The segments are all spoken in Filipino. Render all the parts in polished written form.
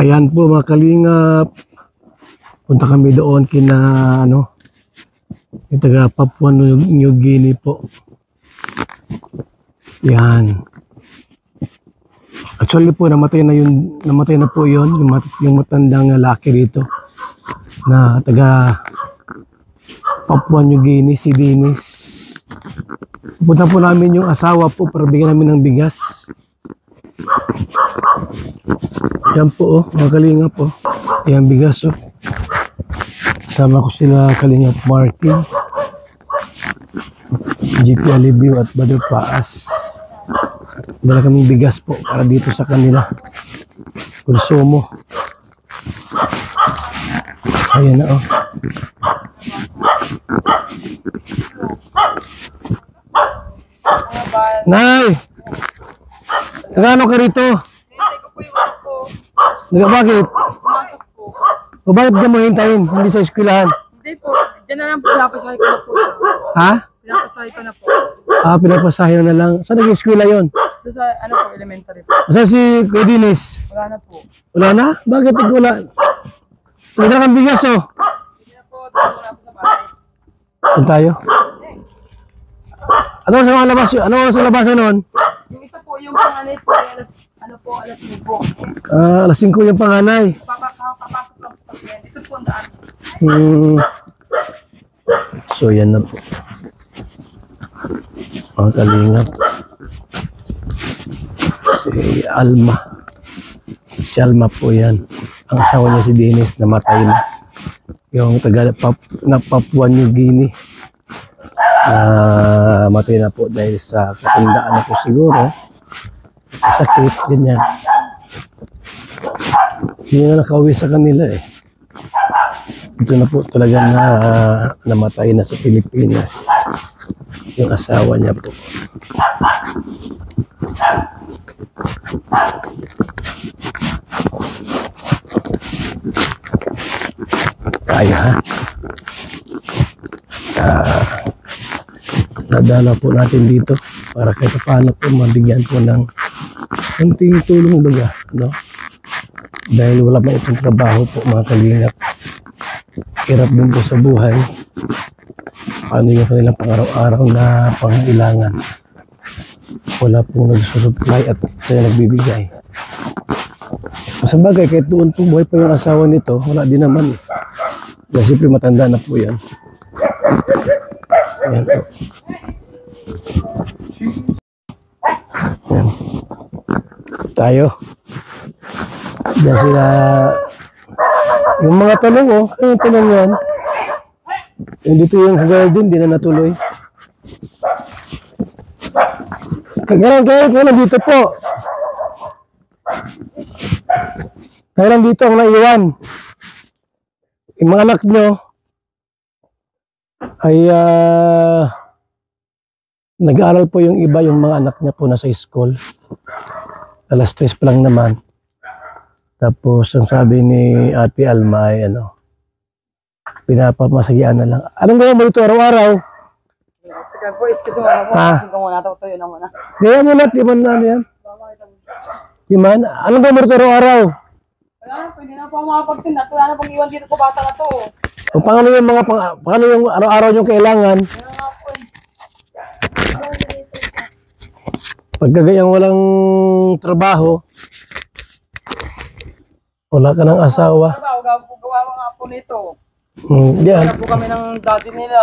Ayan po mga kalingap. Punta kami doon kina yung taga Papua New Guinea po. Yan. Actually po namatay na po yon yung matandang lalaki dito na taga Papua New Guinea, si Dennis. Pupunta po namin yung asawa po para bigyan namin ng bigas. Yan po mga kalingap po. Yan bigas Kasama ko sila Kalingap Martin, GP Alibio at Badr Paas. Dala kaming bigas po para dito sa kanila. Konsumo. Ayan na Nay! Nagano ka rito? Hintay ko po yung anak ko. Bakit? Pumasok po. O bakit ka mo hintayin? Hindi sa eskwelahan? Hindi po. Diyan na lang po. Pinapasahe ko na po. Ha? Pinapasahe ko na po. Pinapasahe na lang. Saan nag-eskwela yun? Doon sa ano po, elementary po. Saan si Kuya Dennis? Wala na po. Wala na? Bakit wala? Tumira kang bigas Hindi na po. Tumulong na po sa bahay. Saan tayo? Ano sa mga labas? Ano sa labasan nun? Yung isa po, yung panganay po, alas 5 po. Alas 5 yung panganay. Papasok lang po kasi. Ito po ang daan. So yan na po. Ang kalingap. Si Alma. Si Alma po yan. Ang asawa niya si Dennis, namatay na. Yung taga Papua New Guinea. Matay na po dahil sa katandaan na po siguro. Sakit, ganyan. Hindi nga nakauwi sa kanila Ito na po talaga na namatay na sa Pilipinas. Yung asawa niya po. Kaya nadala po natin dito para kahit paano po mabigyan po ng konting tulong baga, dahil wala pa itong trabaho po mga kalingap. Hirap din po sa buhay. Paano yung kanilang pang-araw-araw na pangailangan, wala pong nagsusupply at sila nagbibigay. Sa bagay kahit doon po buhay pa yung asawa nito, wala din naman dahil siyempre matanda na po yan. Ayan po. Ayan. Tayo. Diyan sila. Yung mga talong kaya talong yan. Yung dito yung garden, di na natuloy. Kaya dito po. Kaya dito ang naiwan. Yung mga anak nyo ay nag-aaral po yung iba, yung mga anak niya po nasa school. Alas 3 pa lang naman. Tapos ang sabi ni Ate Alma ay pinapamasagian na lang. Anong gawin mo ito araw-araw? Teka po, excuse mo na po. Kasi ko muna, tutuyo na muna. Gaya mo na, timan na ano yan. Timan? Anong gawin mo ito araw-araw? Wala na, pwede na po ang mga pagtinat. Wala na pong iwan dito sa bata na to. O paano yung araw-araw yung kailangan? Wala nga po Pagkagayang walang trabaho, wala ka ng asawa. Gawa nga po nito. Yan. Wala po kami ng daddy nila.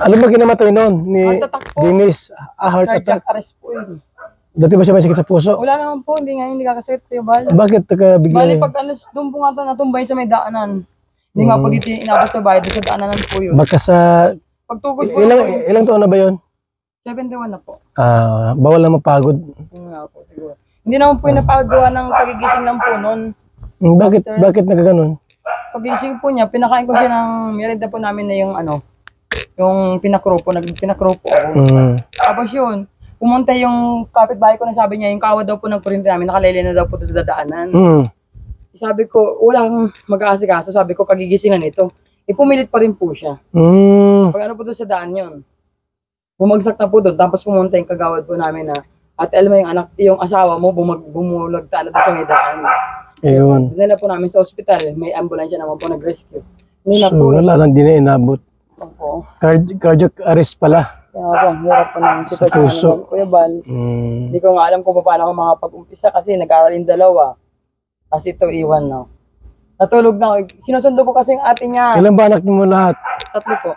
Alam mo kinamatay noon ni Heart attack po. Dennis? Heart attack. Cardiac arrest po yun. Dati ba siya may sakit sa puso? Wala naman po, hindi kakasakit po yung bali. Bakit Bali bigla? pag doon po nga ito natumbay sa may daanan. Hindi nga po dito yung inabot sa bahay, doon sa daanan po yun. Baka sa Pagtugod po ilang taon na ba yun? 71 na po. Bawal na mapagod. Yun nga po siguro. Hindi naman po yung napagawa ng pagigising lang po noon. Bakit nagkaganon? Pagising po niya, pinakain ko siya ng merienda po namin na yung yung pinakro po ako. Tapos yun, pumunta yung kapitbahay ko na sabi niya, yung kawa daw po ng kuryente namin, nakalele na daw po sa dadaanan. Sabi ko, walang mag-aasikaso, sabi ko, kagigisingan ito. Pumilit pa rin po siya. Pag po doon sa daan yun, bumagsak na po doon, tapos pumunta yung kagawad po namin na At alam mo yung asawa mo, bumulagta na doon sa may daan. Ayun. Dinala po namin sa ospital, may ambulansya naman po nag-rescue. Hindi na So, po. wala lang, di na inabot. Opo. Cardiac arrest pala. Kaya po, ang hirap po ng Sa puso. sitwasyon ng Kuya Bal. Hindi ko nga alam kung paano ako makapag-umpisa kasi nag-aaral yung dalawa. Kasi ito iwan na. Natulog na. Sinusundo ko kasi yung ate niya. Kailan ba anak niyo mo lahat? 3 po.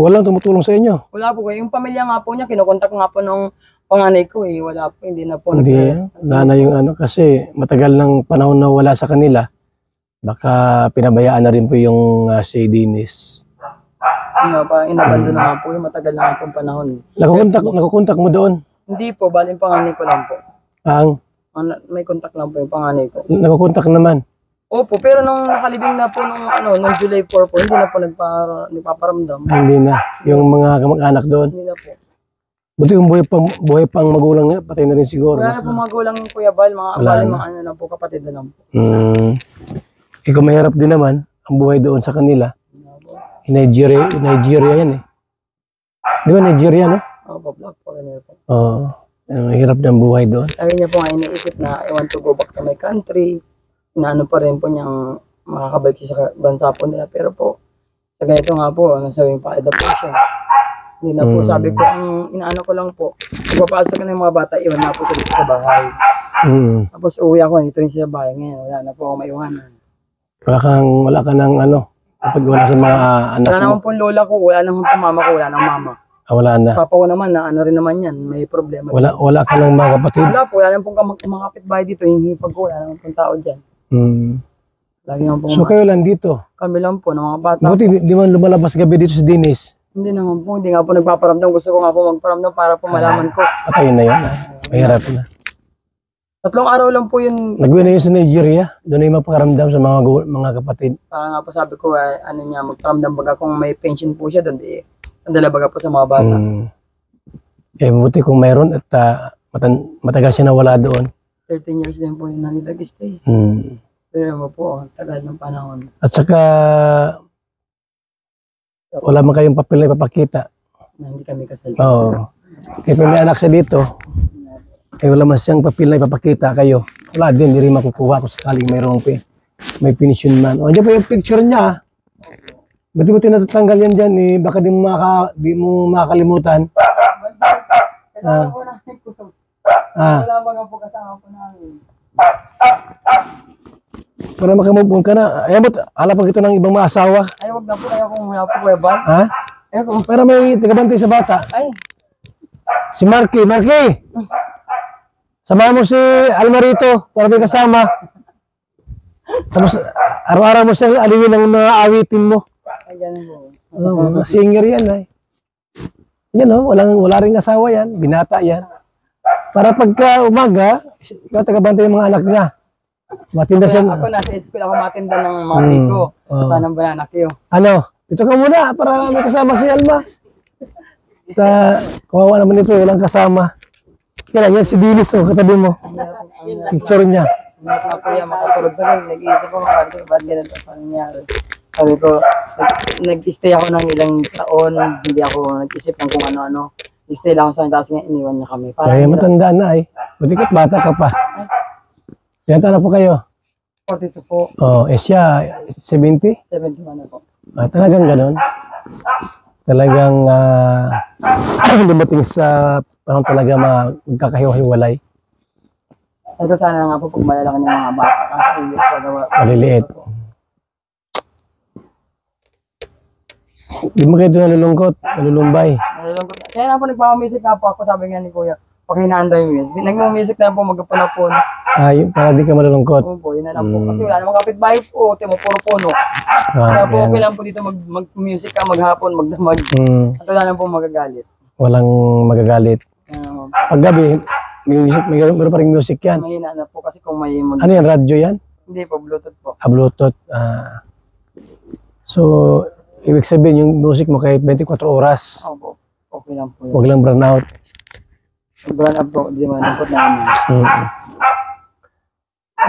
Walang tumutulong sa inyo? Wala po. Yung pamilya nga po niya, kinukontak nga po nung panganay ko eh. Wala po. Hindi na po. Hindi. Wala na yung ano kasi matagal ng panahon na wala sa kanila. Baka pinabayaan na rin po yung si Dennis. Inabando na nga po yung matagal na nga pong panahon. Nakukontak mo doon? Hindi po. Baling panganay ko lang po. May contact lang po yung panganay ko. Nakukontak naman? Opo, pero nung nakalibing na po nung July 4 po, hindi na po nagpaparamdam. Hindi na. Yung mga kamag-anak doon? Hindi na po. Buti kung buhay pang magulang niya, patay na rin siguro. Wala na po magulang yung Kuya Bal, mga ano na po, kapatid na lang po. Ikaw mahirap din naman ang buhay doon sa kanila. Nigeria yan eh. Di ba Nigeria, no? Opo, black po. Oo. Mahirap din ang buhay doon. Lagi niya po nga iniisip na I want to go back to my country. Inaano pa rin po niyang makakabalik siya sa bansa po nila. Pero po, sa ganito nga po, nasawing paeda po siya. Hindi na po, sabi ko, ang inaano ko lang po, pagpapasok ko ng mga bata, iwan na po dito sa bahay. Tapos uwi ako, dito rin sa bahay. Ngayon, wala na po ako maiwanan. Wala ka ng ano, kapag wala sa mga anak mo. Wala naman po lola ko, wala naman po mama ko, wala nang mama. Wala na. Papa ko naman, na ano rin naman yan, may problema. Wala ka ng mga kapatid? Wala po, wala naman pong mga kapitbahay dito, yung hipag ko, wala naman pong tao dyan. Lagi naman po. So kayo lang dito? Kami lang po, ng mga bata. Buti di man lumalabas gabi dito sa Dennis? Hindi naman po, hindi nga po nagpaparamdam. Gusto ko nga po magparamdam para po malaman ko. Patayin na yun. Mahirap na. 3 araw lang po yun. Nagwin na yun sa Nigeria. Doon na yung mapakaramdam sa mga kapatid. Para nga po sabi ko, ano niya, magparamdam baga kung may pension po siya doon. Andala baga po sa mga bata. Buti kung mayroon at matagal siya nawala doon. 13 years din po yung nag-stay. Pero mo po, tagal ng panahon. At saka, wala man kayong papel na ipapakita. Na hindi kami kasal. Oo. Kaya kung may anak siya dito, wala man siyang papel na ipapakita kayo. Wala din, hindi rin makukuha kung sakaling may pension man. O, dyan pa yung picture niya. Buti-buti natatanggal yan dyan, baka di mo makakalimutan. Kasama po namin po. Wala baga po kasama po namin. Para makamove ka na. Ayaw mo, ala pa kita ng ibang mga asawa. Ay, wag na po. Ayaw kong wala po, Kuya Bal. Ha? Para may tagabantay sa bata. Ay. Si Marky. Samahan mo si Almarito para may kasama. Tapos, araw-araw mo siyang aliwin ng mga awitin mo. Ay, ganun po. Mga singer yan ay. Yan wala rin asawa yan. Binata yan. Para pagka umaga, ikaw tagabantay yung mga anak niya. Matinda siya. Ako nasa school ako matinda ng mga tiko. Sana ng banana Q. Dito ka muna para may kasama si Alma. Kawawa naman ito, walang kasama. Kaya yan si Dennis, katabi mo. Picture niya. Hindi ko po yan makatulog sa gabi. Nag-iisip ko, ba't ganito pa nangyari? Sabi ko, nag-stay ako ng ilang taon. Hindi ako nag-isip ng kung ano-ano. Nag-stay lang ako sa tapos nga iniwan niya kami. Kaya matanda na ay. Buti ka't bata ka pa. Ilan taon na po kayo? 42 po. Siya, 70? 71 na po. Talagang ganon. Talagang dumating sa panahon talaga magkakahiwa-hiwalay. Ito sana nga po pag malalaki ng mga bata. Kasi maliliit. Di mo kayo ito nalulungkot, nalulumbay. Nalulungkot. Kaya na po nagpapamiusik nga po ako, sabi nga ni Kuya. Pag hinaanda yung music. Nagmumusik na po, magkapunapon. Para di ka malulungkot. Opo, yun na lang po. Kasi wala namang kapitbahay po, timo puro puno. Kaya po okay lang po dito mag-music ka, maghapon, magdamag. At wala lang po magagalit. Walang magagalit. Pag gabi, mayroon pa rin music yan. Mahina na po kasi kung may... Ano yan, radyo yan? Hindi po, Bluetooth po. Bluetooth. So, ibig sabihin yung music mo kahit 24 oras. Opo, okay lang po yun. Huwag lang burn out. Brand up po, di malungkot namin.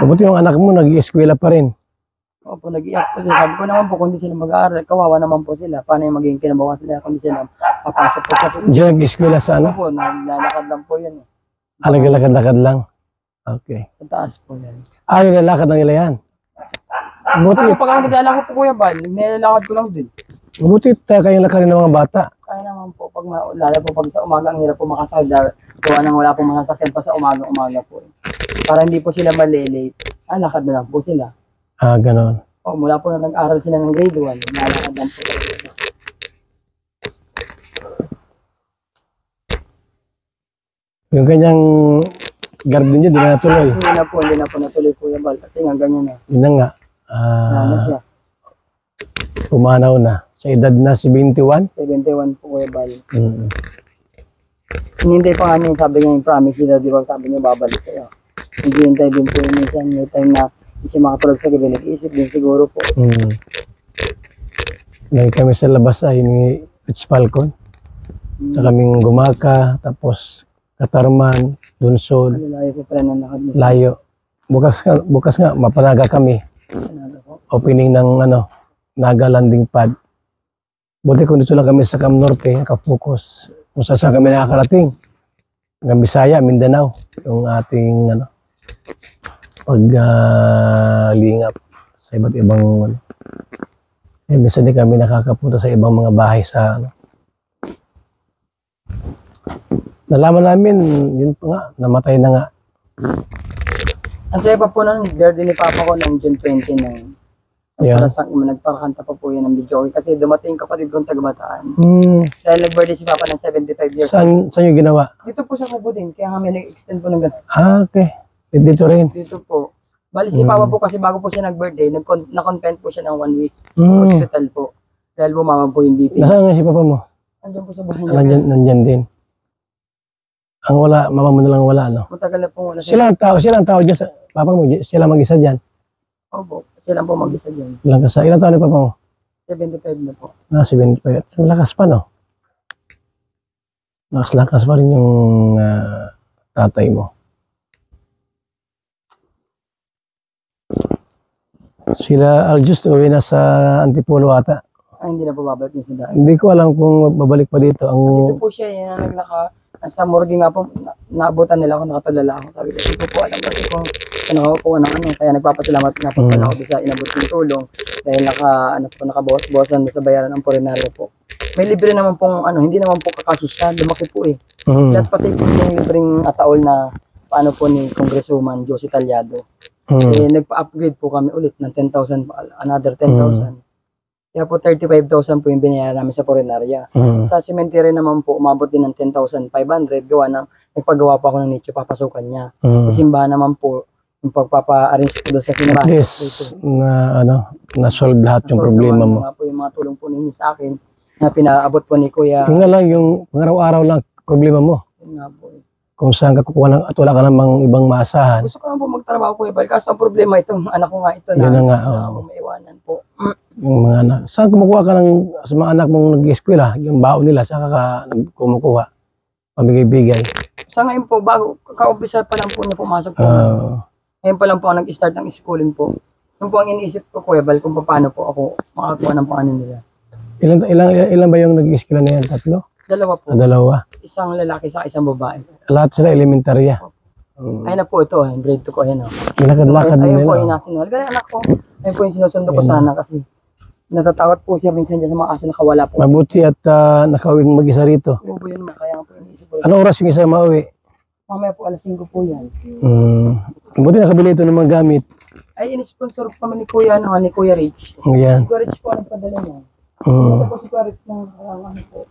Mabuti yung anak mo, nag-i-eskwela pa rin. Opo, nag-iyak po sila. Sabi ko naman po, kung di sila mag-aaral, kawawa naman po sila. Paano yung magiging kinabukasan nila kung di sila papasok po sa school? Diyan nag-eskwela sa ano? Opo, naglalakad lang po yan. Naglalakad-lakad lang. Okay. Sa taas po yan. Nilalakad na nila yan. Buti, Ako, pag ako naglalakad po Kuya Bal, nilalakad ko lang din. buti kayong lakarin ng mga bata. Kaya naman po, lalo po pag sa umaga, ang hirap po makasakit dahil gawa nang wala po masasakyan pa sa umaga po. Para hindi po sila malilate, lakad na lang po sila. Ganon. O, mula po na nag-aral sila ng grade 1, nalakad lang po. Yung kanyang garden niya, di na natuloy. Hindi na po natuloy Kuya Bal, kasi nga ganyan na. Yun na nga. Ano siya? Pumanaw na. Sa edad na 71. 71 po Kuya Bal. Mm. Hinintay pa nga niya, sabi niya yung promise niya, di ba sabi niya babalik kayo. Hinihintay din po yun minsan, may time na hindi siya makatulog sa gabi, nag-iisip din siguro po. Lagi kami sa labas ni Pitch Falcon. Sa kaming Gumaka, tapos Katarman, Dunsod, Layo po pala ng lakad niya. Layo. Bukas nga, mapanaga kami. Ano po? Opening ng Naga landing pad. Buti kung dito lang kami sa Cam Norte, nakapokus. Kung saan kami nakakarating. Hanggang Bisaya, Mindanao. Yung ating paglingap sa iba't ibang minsan din kami nakakapunta sa ibang mga bahay sa nalaman namin, yun pa nga, namatay na nga. Ang saya pa po nun, birthday ni Papa ko ng June 29. Yeah. Nagparakanta pa po yan ng video kasi dumating kapatid kong taga-Bataan. Hmm. Dahil nag-birthday si Papa ng 75 years. Saan yung ginawa? Dito po sa Kubo din, kaya kami nag-extend po ng ganun. Okay. Dito rin. Dito po. Bali si Papa po kasi bago po siya nag-birthday, na-content po siya ng 1 week sa Hmm. hospital po. Dahil bumama po yung BP. Nasaan nga si papa mo? Andiyan po sa bahay niya. Nandyan din. Ang wala, mama mo na lang wala, no? Matagal na po wala Sila ang tao dyan sa papa mo, sila mag-isa dyan. Opo, sila po mag-isa dyan. Ilang taon ni papa mo? 75 na po. 75. Lakas pa, no? Lakas pa rin yung tatay mo. Sila Aljus, uwi na sa Antipolo ata. Ay, hindi na po babalik niya sa daan. Hindi ko alam kung babalik pa dito. Dito po siya, yan ang naglaka. Sa morgue nga po, naabutan nila ako, nakatulala ako. Sabi ko, hindi ko po alam kasi kung nakakuha ng ano. Kaya nagpapasalamat na po pala ako sa inabot ng tulong. Dahil nakabawas-bawasan sa bayaran ng porenaryo po. May libre naman pong, hindi naman po kakasya, lumaki po eh. At pati po yung libreng ataol na paano po ni Congresswoman Josie Talyado. Eh, nagpa-upgrade po kami ulit ng 10,000, another 10,000. Kaya po 35,000 po yung binayaran namin sa porenarya. Sa cemetery naman po, umabot din ng 10,500. Gawa ng, nagpagawa pa ako ng nicho, papasukan niya. Sa simbahan naman po, yung pagpapa-arrange ko doon sa simbahan. At least, na-solve lahat yung problema mo. Nga po yung mga tulong po ninyo sa akin, na pinaabot po ni Kuya. Yung nga lang, yung pangaraw-araw lang problema mo. Yun nga po. Kung saan ka kukuha ng, at wala ka namang ibang maasahan. Gusto ko lang po magtrabaho Kuya Bal, kasi ang problema itong anak ko nga ito na, Yun na nga, na maiwanan po. Yung mga anak. Saan kumukuha ka ng, sa mga anak mong nag-eskwela? Yung baon nila, saan ka kumukuha? Pamigay-bigay. Sa ngayon po, bago, ka-umpisa pa lang po niya pumasok po. Ngayon pa lang po ako nag-start ng schooling po. Yung po ang iniisip ko Kuya Bal, kung paano po ako makakuha ng pangalan nila. Ilan ba yung nag-eskwela na yan? Tatlo? Dalawa po. Dalawa. Isang lalaki sa isang babae. Lahat sila elementarya. Ayun na po ito, grade 2 ko, ayun o. Lakad-lakad din Ayun po nila. yung nasinwal. Ganyan anak ko. Ayun po yung sinusundo ko sana kasi natatakot po siya minsan dyan sa mga aso nakawala po. Mabuti at nakawing mag-isa rito. Yung po yun, kaya nga po yung isip ko. Anong oras yung isa mauwi? Mamaya po alas 5 po yan. Mabuti nakabili ito ng mga gamit. Ay, in-sponsor po kami ni Kuya, ni Kuya Rich. Ayan. Si Kuya Rich po ang nagpadala niya. Ito po si Kuya Rich ng karangan po.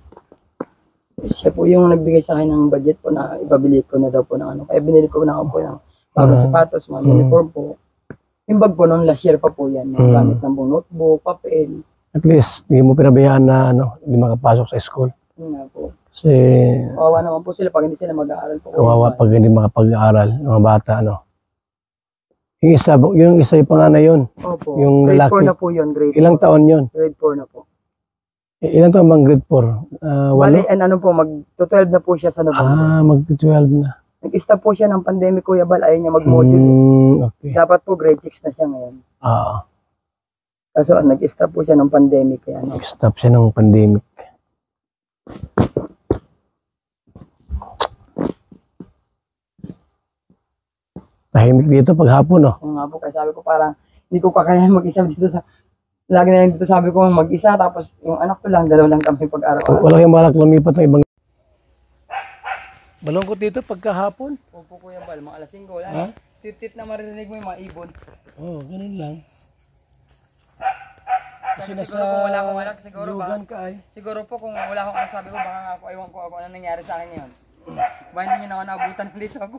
Siya po yung nagbigay sa akin ng budget po na ipabili ko na daw po ng ano. Kaya binili ko na ako po ng bagong sapatos, mga uniform po. Yung bag po noon, last year pa po yan. Yung gamit ng po notebook, papel. At least, hindi mo pinabayaan na hindi makapasok sa school. Yun nga po. Kasi Kawawa naman po sila pag hindi sila mag-aaral po. kawawa pag hindi makapag-aaral ng mga bata. Yung isa yung panganay yun. Opo. Yung Grade lalaki. 4 na po yun. Grade Ilang 4. taon yun? Grade 4 na po. Ilang taon bang grade 4? Bali, Walo? ano po, mag-12 na po siya sa November. Mag-12 na. Nag-stop po siya ng pandemic, Kuya Bal. Ayaw niya mag-module. Okay. Dapat po grade 6 na siya ngayon. Kaso nag-stop po siya ng pandemic kaya ano. Stop siya ng pandemic. Tahimik dito pag hapon, no? Kung nga po, kaya sabi ko parang hindi ko kakayanin mag-isa dito sa, lagi na lang dito sabi ko mag-isa, tapos yung anak ko lang, dalaw lang kami pag-araw-araw. Wala kayong balak lumipat ng ibang... Malungkot dito pagkahapon? Opo Kuya Bal, mga alas 5, wala. Ha? Tit-tit na maririnig mo yung mga ibon. Oo, ganun lang. Kasi Siguro kung wala akong anak, siguro ba? lugan ka ay. Siguro po kung wala akong anak, sabi ko baka nga ako, ewan ko ako ano nangyari sa akin ngayon. Ba hindi niya na ako naabutan dito ako.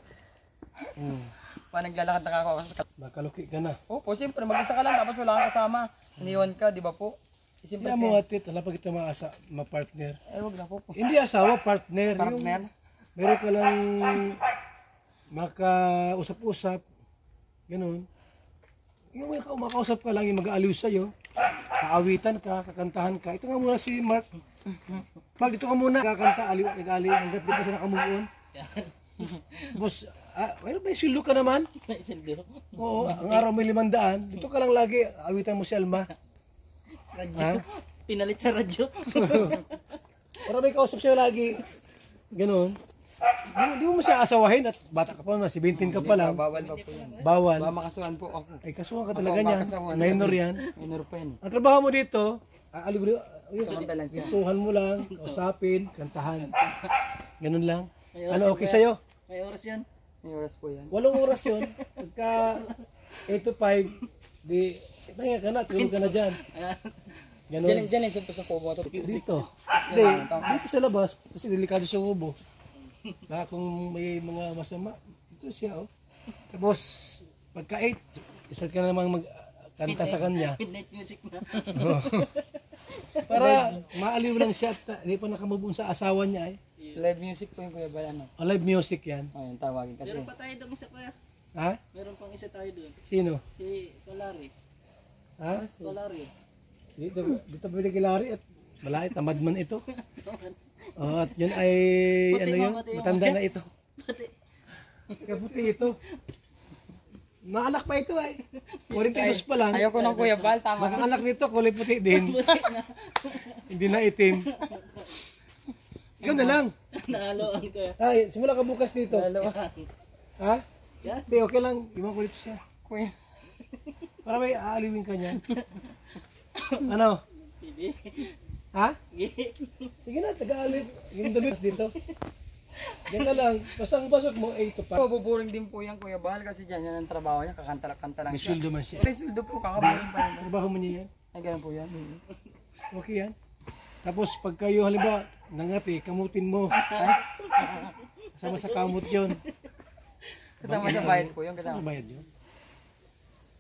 Pa naglalakad na ako sa Makaluki ka na. Opo, siyempre mag-isa ka lang tapos wala kang kasama. Iniwan ka, di ba po? Siyempre Kaya mo atit, wala pa kita ma-partner. wag na po po. Hindi asawa, partner. Partner? Yung, meron ka lang makausap-usap. Ganun. Yung may makausap ka lang, yung mag-aaliw sa'yo. Kaawitan ka, kakantahan ka. Ito nga muna si Mark. Mark, dito ka muna. Kakanta, aliw, nag-aliw. Hanggat di pa siya nakamove on. Boss, mayroon ba yung sildo ka naman? Sildo. Oo, ang araw may 500. Dito ka lang lagi, awitan mo si Alma. Radyo. Pinalit sa radyo. Para may kausap siya lagi. Ganon. Di mo siya asawahin at bata ka pa, 17 ka pa lang. Bawal pa po yan. Bawal. Baka makasuhan po ako. Ay, kasuhan ka talaga niyan. makasuhan. Minor yan. Minor pa yan. Ang trabaho mo dito, alibre, Samanta lang siya. tuhan mo lang, kausapin, kantahan. Ganun lang. Ano okay sa'yo? May oras yan. May oras po yan. 8 oras yun. Pagka 8 to 5, di, tanga ka na, tulog ka na dyan. Ganun. Diyan yung sa kubo ito. Dito. Hindi, dito sa labas, kasi delikado sa kubo. Baka kung may mga masama, dito siya, oh. Tapos, pagka 8, isat ka na namang magkanta sa kanya. Midnight music na. Para maaliw lang siya at hindi pa nakamove on sa asawa niya ay. Live music po yung Kuya Bal, ano? Live music yan. Ayun, tawagin kasi. Meron pa tayo doon isa kuya. Ha? Meron pang isa tayo doon. Sino? Si Colari. Ha? Colari. Dito pwede kilari at malait, tamad man ito. Oh, at yun ay, ano yun, matanda na ito. Kaputi ito. Maalak pa ito ay. 42 pa lang. Ayoko ng Kuya Bal, tama. Baka anak nito, kulay puti din. Hindi na itim. Ikaw na lang. Nahaloan kuya. Ay, simula ka bukas dito. Ha? Yan. Hindi, okay lang. Iwan ko dito siya. Kuya. Para may aaliwin ka niyan. Ano? Hindi. Ha? Sige na, taga-aliw. Yung dabis dito. Diyan na lang. Basta ang pasok mo, 8 to 5. Mabuburing din po yan Kuya Bal kasi dyan yan ang trabaho niya, kakanta lang May siya. sweldo man siya. May sweldo po, kakaburing pa rin. Trabaho mo niya yan. Ay, ganun po yan. Okay yan. Tapos pag kayo halimbawa, nangati, kamutin mo. Kasama sa kamot yun. Kasama sa bayad po yun, kasama. Ano bayad yun?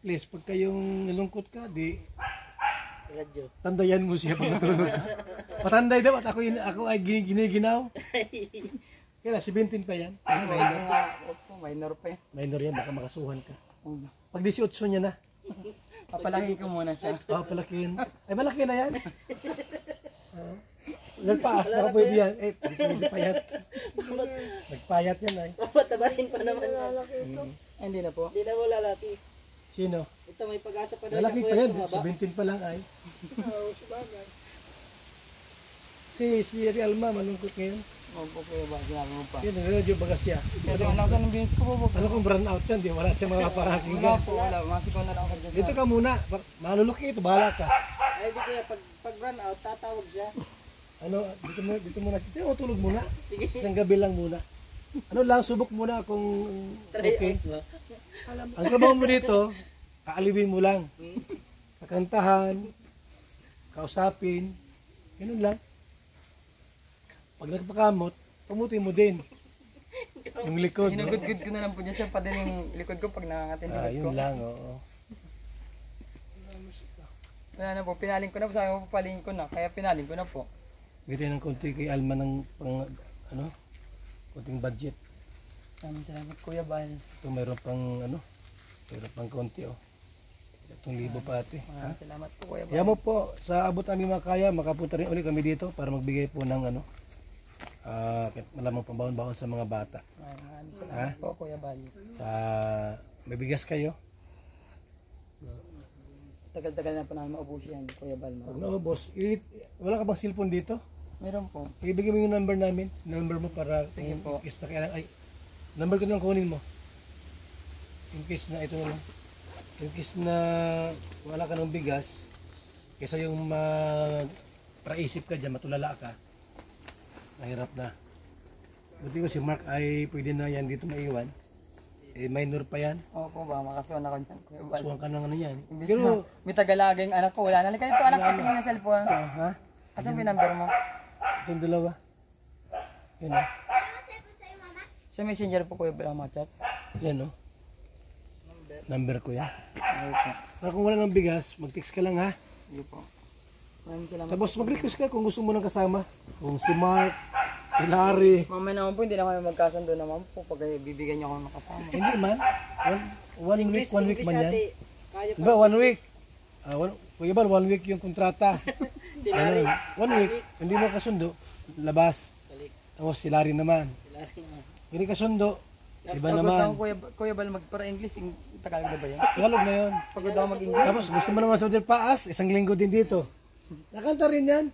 Please, pag kayong nalungkot ka, di Radyo. tandayan mo siya pag natulog ka. Matanday daw at ako ay giniginaw. Kaya 17 pa yan. Minor nga, opo, minor pa yan. Minor yan, baka makasuhan ka. Pag 18 niya na, Papalaki ko muna siya. palakihin. Ay, malaki na yan. Nagpaas, baka pwede yan. Eh, hindi payat. Nagpayat yan ay. Papatabahin pa naman. Ay, hindi na po. Hindi na mo lalaki. Sino? Ito may pag-asa pa daw Lalaki siya pa kuya. yan, Tumaba. 17 pa lang ay. Oo, sabagay. Si Realma, malungkot ngayon. Opo, Kuya Bal, sinabi mo pa. Yun, nag-radio baga siya. Pero ang laksan ng binis ko po. Ano kung brand out yan, di wala siya mga paraking Wala ka. po, wala. Masikaw na lang ako dyan Dito ka muna, maluluki ito, bahala ka. Ay, di kuya, pag run out, tatawag siya. Ano, dito muna, dito tulog muna. Isang gabi lang muna. Ano lang, subok muna kung Try okay. out ba? Ang trabaho mo dito, kaaliwin mo lang. Kakantahan, kausapin, ganun lang. Pag nagpakamot, kamutin mo din. Yung likod. No? Hinugod-gud ko na lang po dyan sa padin yung likod ko pag nangangatin likod ko. Yun lang, oo. Wala na po, pinaling ko na po. Sabi mo papaling ko na, kaya pinaling ko na po. Bigyan ng konti kay Alma ng pang, ano, konting budget. Salamat Kuya Bal. Ito mayroon pang, ano, mayroon pang konti, oh. 3,000 pa ate. Ha? Maraming salamat po Kuya Bal. Kaya mo po, sa abot aming makaya, makapunta rin ulit kami dito para magbigay po ng, ano, malamang pambaon-baon sa mga bata. Maraming salamat po Kuya Bal. May bigas kayo. tagal-tagal na po namin maubos yan, Kuya Balma. Pag naubos, wala ka bang cellphone dito? Meron po. Ibigay mo yung number namin. Number mo para Sige po. in case na kailangan. Ay, number ko na lang kunin mo. In case na ito na lang. In case na wala ka ng bigas, kaysa yung praisip ka dyan, matulala ka, mahirap na. Buti ko si Mark ay pwede na yan dito maiwan. Eh, minor pa yan. Opo ba, makasuhan ako dyan, Kuya Balma. Suwang ka ng ano yan. Imbis Pero, na, may tagalaga yung anak ko, wala na. Halika dito, anak ko, tingin ng cellphone. ha? Asan yung number mo? Itong dalawa. Yan o. Sa messenger po, Kuya Balma, chat. Yan o. Number ko yan. Okay po. Para kung wala ng bigas, mag-text ka lang ha. Sige po. Maraming salamat. Tapos mag-request ka kung gusto mo ng kasama. Kung si Mark, si Larry. Mamaya naman po, hindi na kami magkasundo naman po pag bibigyan niyo ako ng kasama. Hindi man. One week man yan. Kaya pa. Diba, 1 week? Kuya Bal, 1 week yung kontrata. Si Larry. 1 week, hindi mo kasundo, labas. Balik. Tapos si Larry naman. Si Larry nga. Hindi kasundo, iba Pagod ako, naman. Kuya Bal, para English, Tagalog na ba yan? Tagalog na yun. Pagod ako mag-English. Tapos gusto mo naman sa Hotel Paas, isang linggo din dito. Nakanta rin yan.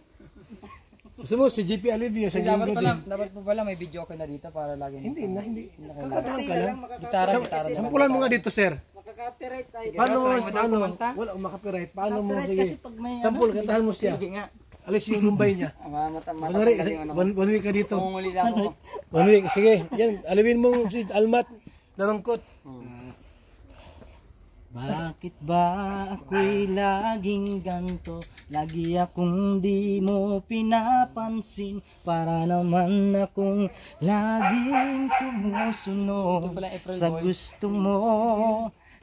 Gusto mo si GP Alivio, isang linggo din. Dapat po pala may video ko na dito para lagi. Hindi. Kakatahan ka Lang lang. Gitara. Sampulan mo nga dito, sir. makaka-copyright tayo. Paano, try mo daw kumanta? wala akong makapiright. Paano mo, Copyright sige. kasi pag may Sampul, kantahan mo siya. Sige nga. Alis yung Mumbai niya. Kunwari, Matanggal yung ano. one week ka dito. Pumuli lang ako. 1 week, sige. Yan, alawin mo si Almat. Nalungkot. Bakit ba ako'y laging ganto? Lagi akong di mo pinapansin. Para naman akong laging sumusunod Ito pala April sa Boy. gusto mo.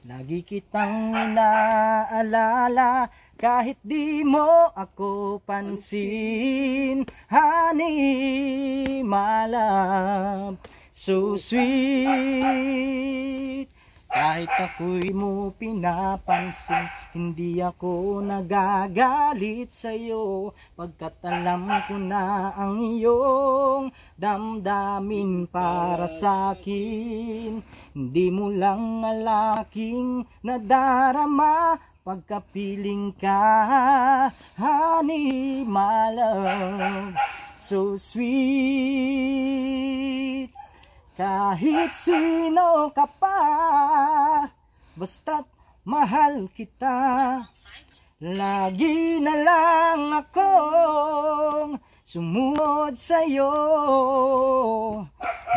Lagi kitang inaalala kahit di mo ako pansin. Honey, my love, so sweet. Kahit ako'y mo pinapansin, hindi ako nagagalit sa'yo. Pagkat alam ko na ang iyong damdamin para sa'kin. Hindi mo lang alaking nadarama pagkapiling ka. Honey, my love, so sweet. Kahit sino ka pa, basta't mahal kita. Lagi na lang akong sumunod sa'yo.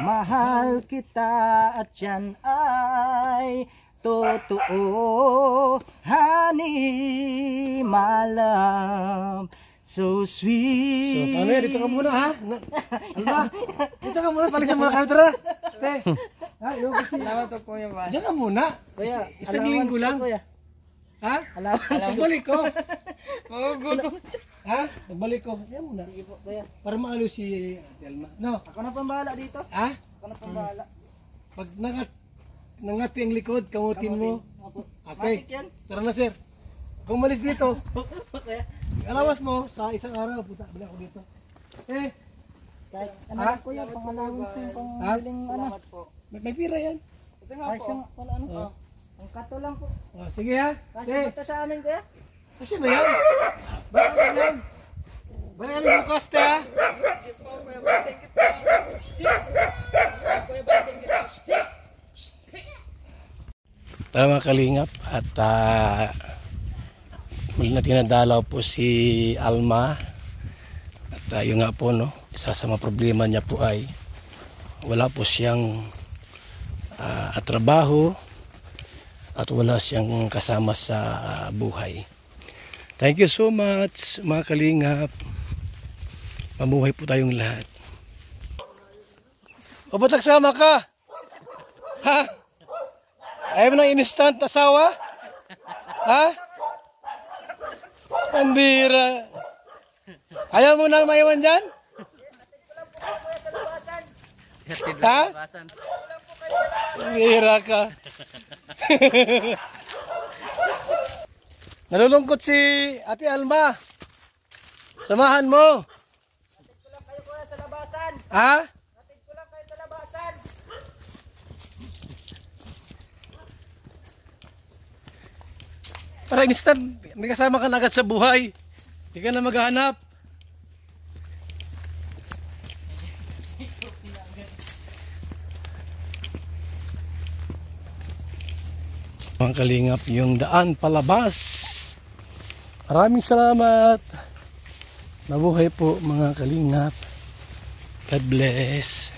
Mahal kita at yan ay totoo. Honey, my love, so sweet. So, paano yan? Dito ka muna, ha? Alma, dito ka muna. Palisan mo na kami, tara. Te, ha? Yung kasi. Salamat po, Kuya Bal. Diyan ka muna. Isang linggo lang. Ha? Magbalik ko. Magugulo. Ha? Magbalik ko. Diyan muna. Para maalo si Alma. No? Ako na pambahala dito. Ha? Ako na pambahala. Pag nangati ang likod, kamutin mo. Okay. Matik yan. Tara na, sir. Kung malis dito, Okay. alawas mo sa isang araw. Puta, balik ako dito. Eh, Kahit ano Ha? lang po yan, pang-allowance ko yung Ha? pang-biling ano. may pira yan. Ito nga Kahit po. yung wala ano. Ang kato lang po. Oh, sige ha. Kasi Te, ito sa amin kuya. kasi na yan. Balik kami yan. Balik kami bukas, te ha. Kuya Bal, thank you po. Kuya Bal, thank you po. Para mga kalingap at muli na tinadalaw po si Alma at yun nga po, no, isa sa mga problema niya po ay wala po siyang trabaho at wala siyang kasama sa buhay. Thank you so much mga kalingap. Mabuhay po tayong lahat. O ba't nagsama ka? Ha? Ayaw mo ng instant asawa? Ha? Pambira. Ayaw mo nang maiwan dyan? Ha? Pambira ka. Nalulungkot si Ate Alma. Samahan mo. Ha? Para instant, may kasama ka na agad sa buhay. Hindi ka na maghahanap. Mga kalingap, yung daan palabas. Maraming salamat. Mabuhay po mga kalingap. God bless.